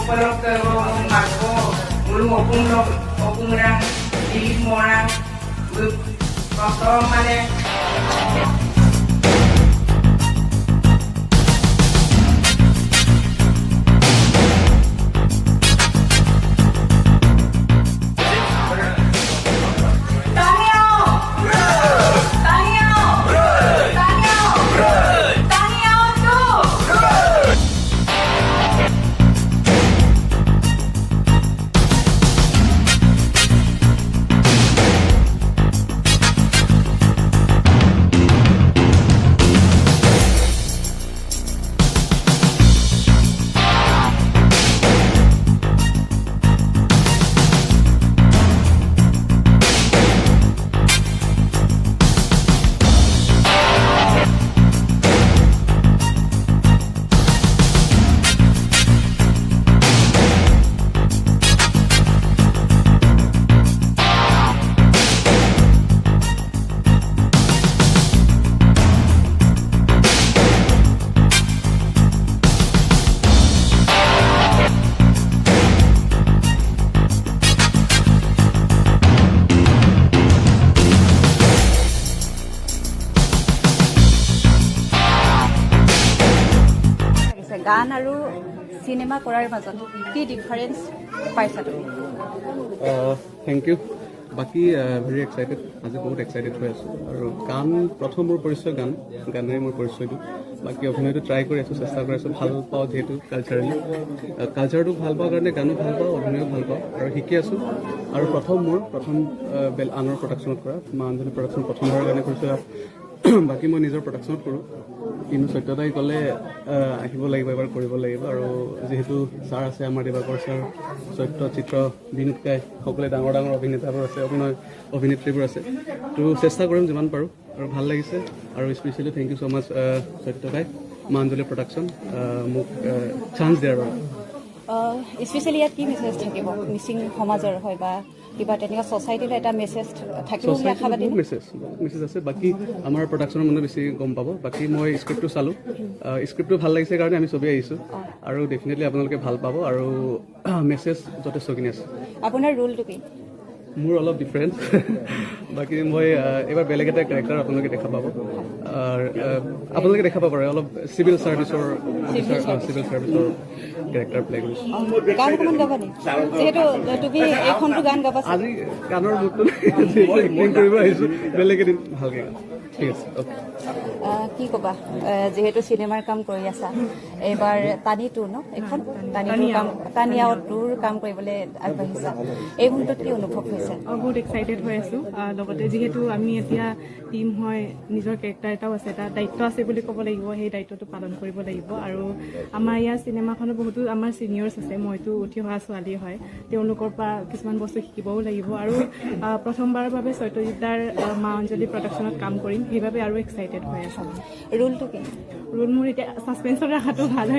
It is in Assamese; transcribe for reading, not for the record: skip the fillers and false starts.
উপলক্ষে মাৰব মূল অকুমৰা দিলীপ মৰা কত মানে গান আৰু চিনেমা কৰাৰ মাজত কি ডিফাৰেঞ্চ পাইছা তুমি? Thank you. বাকী ভেৰি এক্সাইটেড, আজি বহুত এক্সাইটেড হৈ আছোঁ। আৰু গান প্ৰথম মোৰ পৰিচয় গানেৰে মোৰ পৰিচয়টো। বাকী অভিনয়টো ট্ৰাই কৰি আছোঁ, চেষ্টা কৰি আছোঁ। ভাল পাওঁ যিহেতু কালচাৰটো ভাল পাওঁ কাৰণে গানো ভাল পাওঁ, অভিনয়ো ভাল পাওঁ আৰু শিকি আছোঁ। আৰু প্ৰথম আনৰ প্ৰডাকশ্যনত কৰা মা-অঞ্জলি প্ৰডাকশ্যন প্ৰথমবাৰৰ কাৰণে কৰিছোঁ। বাকী মই নিজৰ প্ৰডাকশ্যনত কৰোঁ, কিন্তু সত্যতাই ক'লে আহিব লাগিব, এবাৰ কৰিব লাগিব। আৰু যিহেতু ছাৰ আছে আমাৰ দিবাকৰ ছাৰ, সত্য, চিত্ৰ, বিনোদ কাই, সকলোৱে ডাঙৰ ডাঙৰ অভিনেতাবোৰ আছে, অভিনেত্ৰীবোৰ আছে। তো চেষ্টা কৰিম যিমান পাৰোঁ। আৰু ভাল লাগিছে। আৰু specially thank you so' much সত্যতাই, মা-অঞ্জলি প্ৰডাকশ্যন মোক চান্স দিয়াৰ বাবে। স্পেচিয়েলি ইয়াত কি মেছেজ থাকিব মিচিং সমাজৰ হয় বা কিবা তেনেকুৱা ছ'চাইটিলৈ এটা মেছেজ থাকিব বুলি আশাবাদী? মেছেজ আছে। বাকী আমাৰ প্ৰডাকশ্যনৰ মানুহে বেছি গম পাব। বাকী মই স্ক্ৰিপ্টটো চালোঁ, স্ক্ৰিপ্টটো ভাল লাগিছে কাৰণে আমি চবেই আহিছোঁ। আৰু ডেফিনেটলি আপোনালোকে ভাল পাব। আৰু মেছেজ যথেষ্টখিনি আছে। আপোনাৰ ৰোলটো কি? মোৰ অলপ ডিফাৰেঞ্চ। বাকী মই এইবাৰ বেলেগ এটা কেৰেক্টাৰ আপোনালোকে দেখা পাব। আপোনালোকে দেখা পাব অলপ চিভিল ছাৰ্ভিচৰ কেৰেক্টাৰ প্লে কৰিছোঁ। গান অকণমান গাবা নি? যিহেতু তুমি এইখনটো গান গাবা। আজি গানৰ মুডটো এক্টিং কৰিব আহিছোঁ, বেলেগ এদিন ভালকৈ গাম। ঠিক আছে, অ'কে। কি ক'বা যিহেতু চিনেমাৰ কাম কৰি আছা, এইবাৰ টানি টু ন এইখন টানিয়াও টুৰ কাম কৰিবলৈ আগবাঢ়িছা, এই মুহূৰ্তত কি অনুভৱ হৈছে? বহুত এক্সাইটেড হৈ আছোঁ। লগতে যিহেতু আমি এতিয়া টিম হয়, নিজৰ কেৰেক্টাৰ এটাও আছে, এটা দায়িত্ব আছে বুলি ক'ব লাগিব। সেই দায়িত্বটো পালন কৰিব লাগিব। আৰু আমাৰ ইয়াৰ চিনেমাখনত বহুতো আমাৰ ছিনিয়ৰ্ছ আছে, মইতো উঠি অহা ছোৱালী হয়, তেওঁলোকৰ পৰা কিছুমান বস্তু শিকিবও লাগিব। আৰু প্ৰথমবাৰৰ বাবে সত্যজিৎদাৰ মা-অঞ্জলি প্ৰডাকশ্যনত কাম কৰিম, সেইবাবে আৰু এক্সাইটেড হৈ আছোঁ। ৰোলটো কি? ৰোল মোৰ এতিয়া ছাছপেন্সত ৰখাটো ভাল হয়।